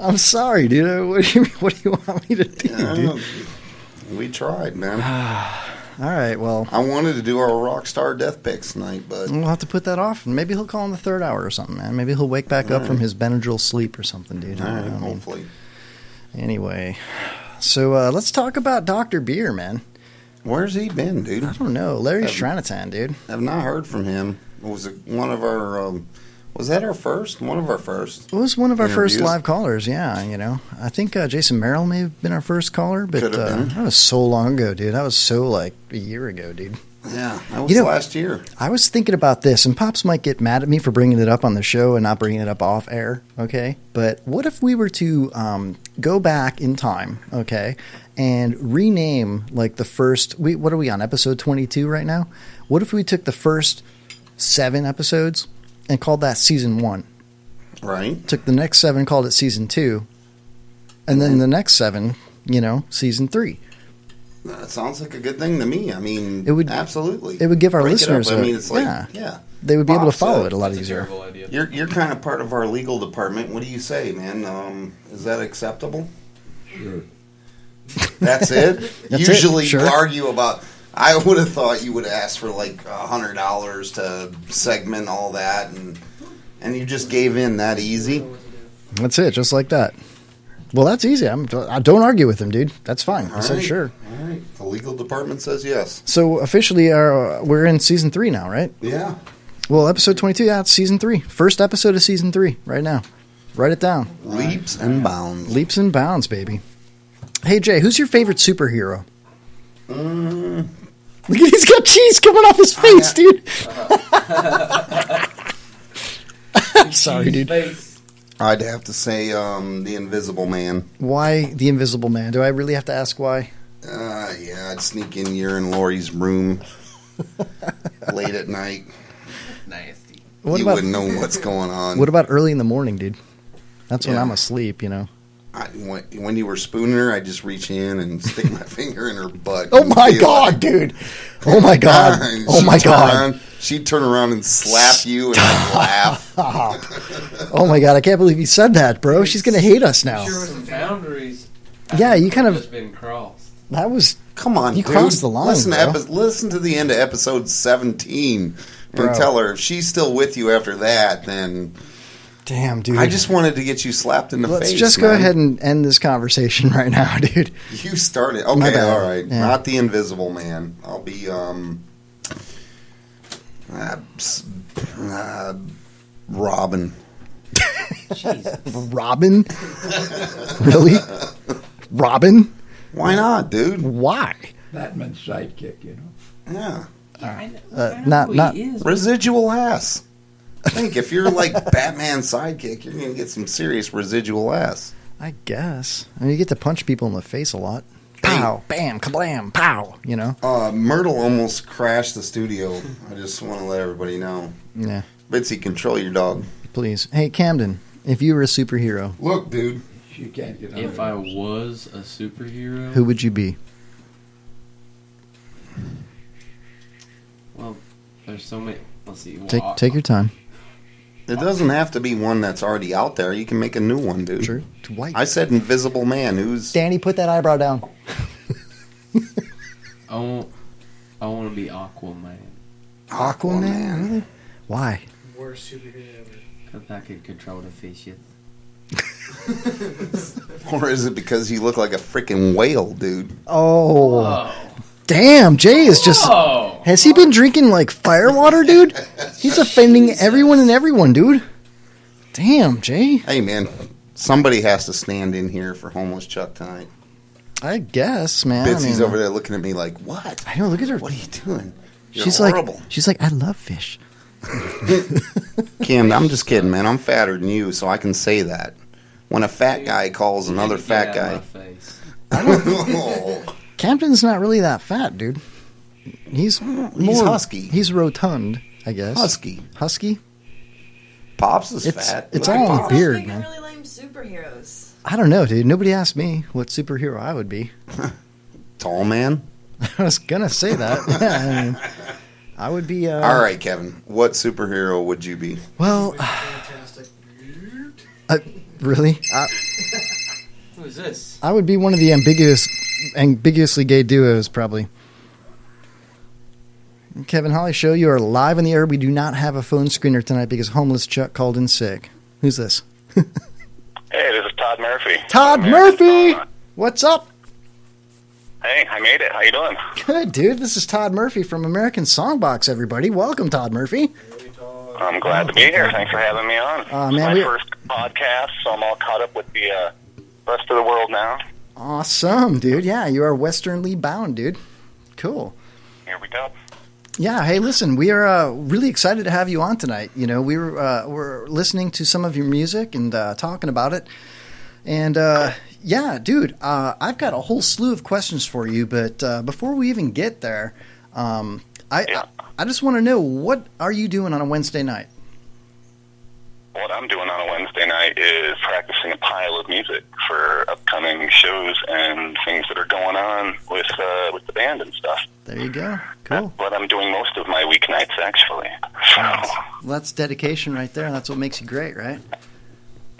I'm sorry, dude. What do you want me to do, dude? We tried, man. All right, well. I wanted to do our Rockstar Death Picks tonight, but... We'll have to put that off. Maybe he'll call in the third hour or something, man. Maybe he'll wake back up from his Benadryl sleep or something, dude. All right, hopefully. Anyway, so let's talk about Dr. Beer, man. Where's he been, dude? I don't know. Larry Stranatan, dude. I've not heard from him. Was it one of our... was that our first? One of our first. It was one of our interviews? first live callers, yeah. You know, I think Jason Merrill may have been our first caller, but Could have been. that was so long ago, dude. That was so like a year ago, dude. Yeah, that was last year. I was thinking about this, and Pops might get mad at me for bringing it up on the show and not bringing it up off air, okay? But what if we were to go back in time, okay, and rename like the first? What are we on, episode 22 right now? What if we took the first 7 episodes and called that season 1? Right. Took the next 7, called it season 2, and then the next 7, season 3. That sounds like a good thing to me. I mean, it would absolutely. It would give our Break listeners. I mean, it's like, yeah, they would be able to follow it a lot easier. You're kind of part of our legal department. What do you say, man? Is that acceptable? Sure. That's it. That's Usually, it. Sure. you argue about. I would have thought you would ask for like $100 to segment all that, and you just gave in that easy. That's it, just like that. Well, that's easy. I don't argue with him, dude. That's fine. I said sure. All right. The legal department says yes. So officially, we're in season 3 now, right? Yeah. Well, episode 22. Yeah, it's season 3. First episode of season 3 right now. Write it down. Leaps and bounds. Leaps and bounds, baby. Hey Jay, who's your favorite superhero? Look at he's got cheese coming off his face, dude. Sorry, dude. Face. I'd have to say the Invisible Man. Why the Invisible Man? Do I really have to ask why? Yeah, I'd sneak in here in Lori's room late at night. Nasty. You wouldn't know what's going on. What about early in the morning, dude? That's when I'm asleep, When you were spooning her, I'd just reach in and stick my finger in her butt. Oh my God, dude! Oh my God! Oh my God! She'd turn around and slap you, and I'd laugh. Oh my God! I can't believe you said that, bro. She's gonna hate us now. Sure, some boundaries. Yeah, you kind of just been crossed. That was. Come on, you dude. crossed the line. Listen to the end of episode 17 and tell her if she's still with you after that, then. Damn, dude. I just wanted to get you slapped in the face. Let's just go ahead and end this conversation right now, dude. You started. Okay, all right. Yeah. Not the Invisible Man. I'll be Robin. Robin? Really? Robin? Why not, dude? Why? Batman's sidekick, Yeah. Not residual ass. I think if you're like Batman's sidekick, you're going to get some serious residual ass. I guess. I mean, you get to punch people in the face a lot. Pow, bam, kablam, pow, Myrtle almost crashed the studio. I just want to let everybody know. Yeah. Bitsy, control your dog. Please. Hey, Camden, if you were a superhero. Look, dude. She can't get If I was a superhero. Who would you be? Well, there's so many. Let's see. Take your time. It doesn't have to be one that's already out there. You can make a new one, dude. Sure. It's white. I said Invisible Man. Who's Danny? Put that eyebrow down. I want to be Aquaman. Aquaman? Really? Why? Worst superhero ever. Because I could control the fishes. Or is it because you look like a freaking whale, dude? Oh. Whoa. Damn, Jay is just... Whoa. Has he been drinking, like, firewater, dude? He's offending everyone and everyone, dude. Damn, Jay. Hey, man. Somebody has to stand in here for Homeless Chuck tonight. I guess, man. Bitsy's over there looking at me like, what? I know, look at her. What are you doing? You're She's horrible. Like, I love fish. Kim, I'm just kidding, man. I'm fatter than you, so I can say that. When a fat guy calls another fat guy... Camden's not really that fat, dude. He's husky. He's rotund, I guess. Husky? Pops is fat. It's all in the beard, man. Really lame superheroes. I don't know, dude. Nobody asked me what superhero I would be. Tall man? I was going to say that. Yeah, I mean, I would be... all right, Kevin. What superhero would you be? Well... Fantastic. really? Who is this? I would be one of the ambiguously gay duos, probably. Kevin Holly Show, you are live in the air. We do not have a phone screener tonight because homeless Chuck called in sick. Who's this? Hey, this is Todd Murphy. Todd Murphy! What's up? Hey, I made it. How you doing? Good, dude. This is Todd Murphy from American Songbox, everybody. Welcome, Todd Murphy. I'm glad to be here. Thanks for having me on. Man, it's my first podcast, so I'm all caught up with the rest of the world now. Awesome, dude. Yeah, you are westernly bound, dude. Cool. Here we go. Yeah, hey, listen, we are really excited to have you on tonight. You know, we're listening to some of your music and talking about it. And, yeah, dude, I've got a whole slew of questions for you. But before we even get there, I just want to know, what are you doing on a Wednesday night? What I'm doing on a Wednesday night is practicing a pile of music for upcoming shows and things that are going on with the band and stuff. There you go. Cool. That's what I'm doing most of my weeknights, actually. So, well, that's dedication right there. That's what makes you great, right?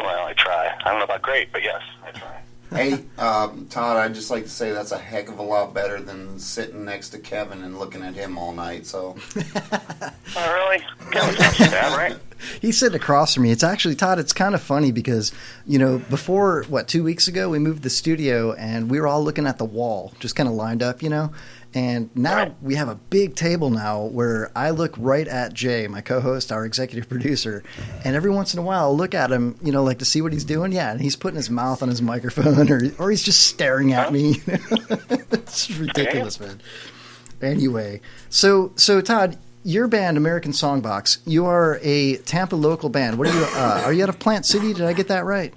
well, I try. I don't know about great, but yes, I try. Hey, Todd, I'd just like to say that's a heck of a lot better than sitting next to Kevin and looking at him all night. So, Oh, really? Kevin's not so bad, right? He's sitting across from me. It's actually, Todd, it's kind of funny because, you know, before, 2 weeks ago, we moved the studio and we were all looking at the wall, just kind of lined up, you know. And now we have a big table now where I look right at Jay, my co-host, our executive producer, and every once in a while I'll look at him, you know, like to see what he's doing. Yeah, and he's putting his mouth on his microphone or he's just staring at me. It's ridiculous, man. Anyway, so Todd, your band, American Songbox, you are a Tampa local band. What are you out of Plant City? Did I get that right?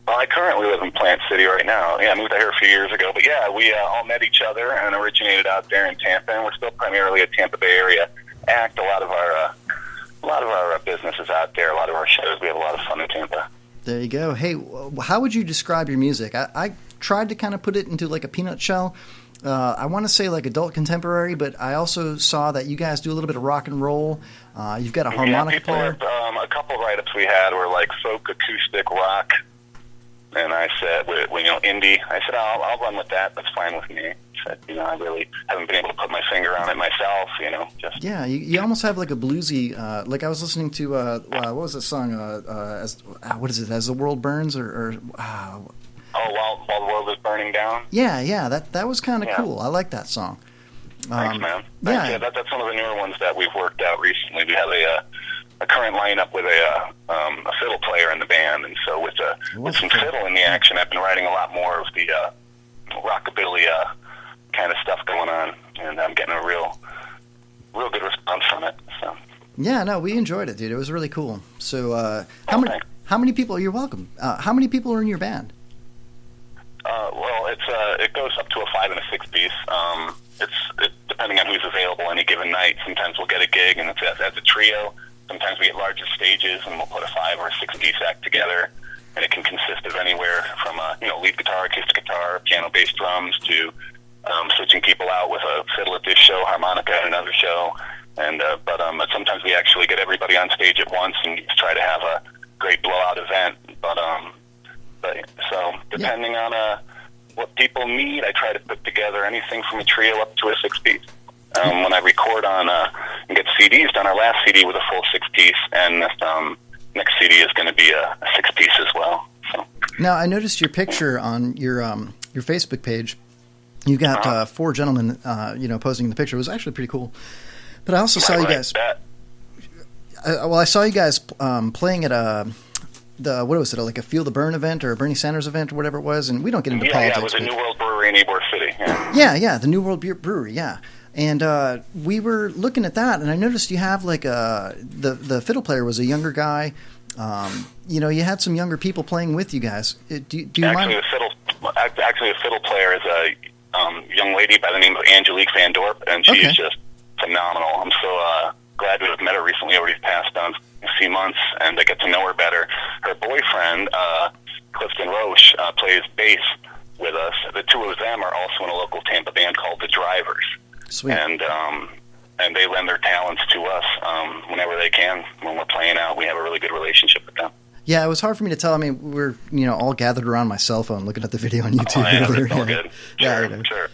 Well, I currently live in Plant City right now. Yeah, I moved out here a few years ago. But yeah, we all met each other and originated out there in Tampa, and we're still primarily a Tampa Bay area act. A lot of our business is out there. A lot of our shows. We have a lot of fun in Tampa. There you go. Hey, how would you describe your music? I tried to kind of put it into like a peanut shell. I want to say like adult contemporary, but I also saw that you guys do a little bit of rock and roll. You've got a harmonica player. A couple of write-ups we had were like folk, acoustic, rock. And I said, indie. I said, I'll run with that. That's fine with me. I said, I really haven't been able to put my finger on it myself, just. Yeah, you almost have like a bluesy, like I was listening to, what was that song, what is it, As the World Burns, While the World is Burning Down? Yeah, that was kind of cool. I like that song. Thanks, man. Yeah, that's one of the newer ones that we've worked out recently. We have a current lineup with a fiddle player in the band, and so with some fiddle in the action, I've been writing a lot more of the rockabilly kind of stuff going on, and I'm getting a real good response from it. So. Yeah, no, we enjoyed it, dude. It was really cool. So, how many people? You're welcome. How many people are in your band? Well, it goes up to a 5 and a 6 piece. It's depending on who's available any given night. Sometimes we'll get a gig and it's as a trio. Sometimes we get larger stages and we'll put a 5 or a 6 piece act together, and it can consist of anywhere from lead guitar, acoustic guitar, piano, bass, drums to switching people out with a fiddle at this show, harmonica at another show, and but sometimes we actually get everybody on stage at once and try to have a great blowout event. But so depending on what people need, I try to put together anything from a trio up to a 6 piece. When I record on and get CDs done, our last CD was a full 6 piece, and this next CD is going to be a 6 piece as well. So. Now, I noticed your picture on your Facebook page. You got 4 gentlemen, posing in the picture. It was actually pretty cool. But I also saw you guys. I saw you guys playing at what was it, like a Feel the Burn event or a Bernie Sanders event or whatever it was, and we don't get into politics. Yeah, it was a New World Brewery in Ybor City. Yeah, the New World Brewery, yeah. And we were looking at that, and I noticed you have like the fiddle player was a younger guy. You had some younger people playing with you guys. Do you mind? Actually, the fiddle player is a young lady by the name of Angelique Van Dorp, and she's just phenomenal. I'm so glad to have met her recently over these past a few months, and to get to know her better. Her boyfriend, Clifton Roche, plays bass with us. The two of them are also in a local Tampa band called The Drivers. Sweet. And they lend their talents to us whenever they can. When we're playing out, we have a really good relationship with them. Yeah, it was hard for me to tell. I mean, we're all gathered around my cell phone looking at the video on YouTube earlier. That's all good. Yeah, Sure,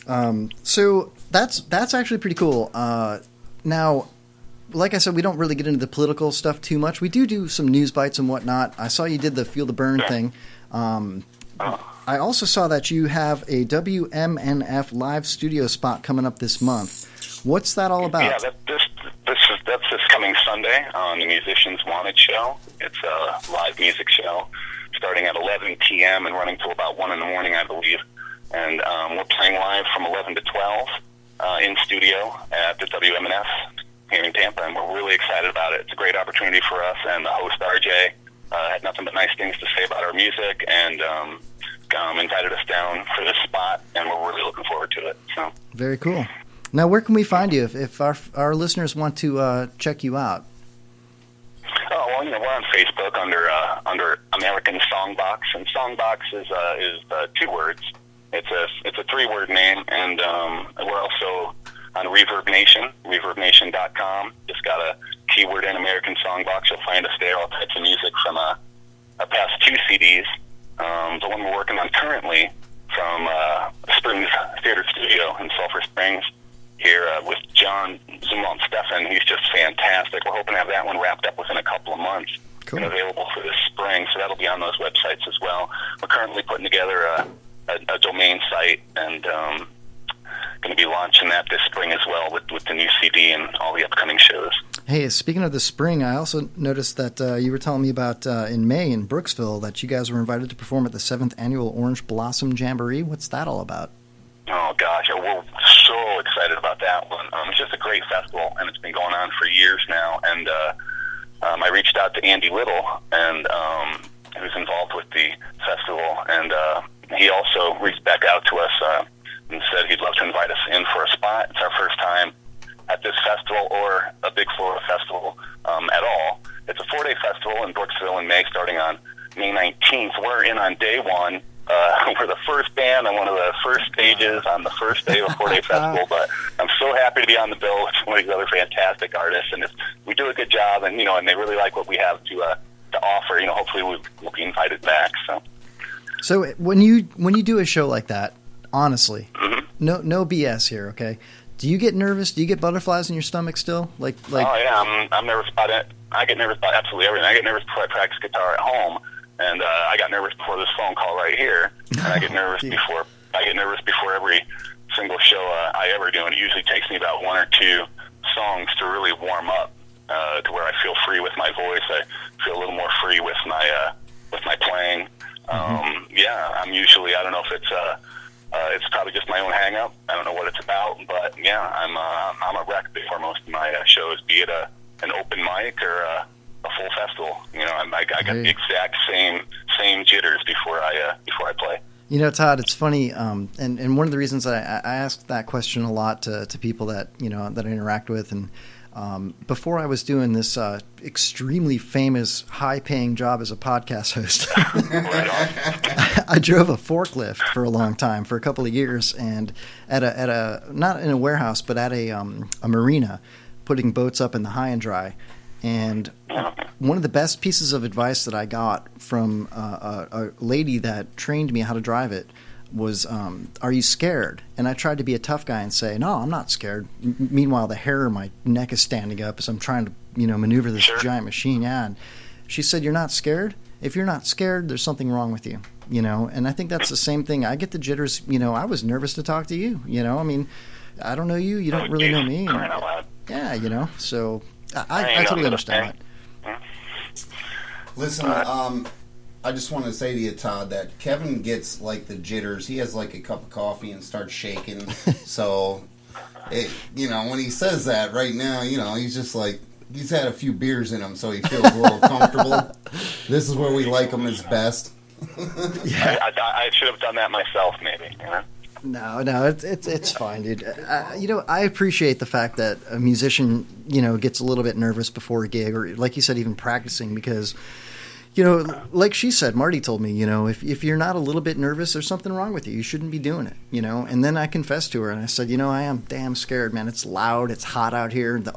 sure. So that's actually pretty cool. Now, like I said, we don't really get into the political stuff too much. We do some news bites and whatnot. I saw you did the Feel the Burn thing. I also saw that you have a WMNF live studio spot coming up this month. What's that all about? Yeah, that's this coming Sunday on the Musicians Wanted show. It's a live music show starting at 11 p.m. and running till about 1 in the morning, I believe. And we're playing live from 11 to 12 in studio at the WMNF here in Tampa, and we're really excited about it. It's a great opportunity for us, and the host, RJ, had nothing but nice things to say about our music, and invited us down for this spot, and we're really looking forward to it. So very cool. Now, where can we find you if our listeners want to check you out? Oh, well, we're on Facebook under American Songbox, and Songbox is 2 words. It's a 3-word name, and we're also on Reverb Nation, reverbnation.com. Just got a keyword in American Songbox. You'll find us there. All types of music from our past 2 CDs. The one we're working on currently from Springs Theater Studio in Sulphur Springs here with John Zuma and Stefan. He's just fantastic. We're hoping to have that one wrapped up within a couple of months. Cool. And available for this spring, so that'll be on those websites as well. We're currently putting together a domain site, and going to be launching that this spring as well with the new CD and all the upcoming shows. Hey, speaking of the spring, I also noticed that you were telling me about in May in Brooksville that you guys were invited to perform at the 7th Annual Orange Blossom Jamboree. What's that all about? Oh, gosh, we're so excited about that one. It's just a great festival, and it's been going on for years now. And I reached out to Andy Little, and who's involved with the festival, and he also reached back out to us and said he'd love to invite us in for a spot. It's our first time at this festival or a big Florida festival at all. It's a 4-day festival in Brooksville in May, starting on May 19th. We're in on day 1. We're the first band on one of the first stages on the first day of a 4-day festival, but I'm so happy to be on the bill with some of these other fantastic artists, and if we do a good job, and and they really like what we have to offer, hopefully we'll be invited back. So when you do a show like that, honestly, no BS here, okay? Do you get nervous? Do you get butterflies in your stomach still? Like? Oh yeah, I'm nervous about it. I get nervous about absolutely everything. I get nervous before I practice guitar at home. And I got nervous before this phone call right here, and I get nervous before every single show I ever do. And it usually takes me about 1 or 2 songs to really warm up, to where I feel free with my voice. I feel a little more free with my playing. Yeah, I'm usually, I don't know if it's probably just my own hang up. I don't know what it's about, but yeah, I'm a wreck before most of my shows, be it an open mic or a full festival. I got the exact same jitters before I play. Todd, it's funny, and one of the reasons I ask that question a lot to people that that I interact with, and before I was doing this extremely famous, high-paying job as a podcast host, I drove a forklift for a long time, for a couple of years, and at a not in a warehouse, but at a marina, putting boats up in the high and dry. And one of the best pieces of advice that I got from a lady that trained me how to drive it was, are you scared? And I tried to be a tough guy and say, no, I'm not scared. Meanwhile, the hair on my neck is standing up as I'm trying to, maneuver this giant machine. Yeah. And she said, you're not scared? If you're not scared, there's something wrong with you, And I think that's the same thing. I get the jitters. I was nervous to talk to you, I mean, I don't know you. You don't really know me. Yeah, so I totally understand that. Listen, I just want to say to you, Todd, that Kevin gets like the jitters. He has like a cup of coffee and starts shaking. So, when he says that right now, he's just like, he's had a few beers in him, so he feels a little comfortable. This is where we like him his best. Yeah. I should have done that myself, maybe. No, it's fine, dude. I appreciate the fact that a musician, gets a little bit nervous before a gig, or like you said, even practicing, because, like she said, Marty told me, if you're not a little bit nervous, there's something wrong with you. You shouldn't be doing it, And then I confessed to her, and I said, I am damn scared, man. It's loud. It's hot out here. The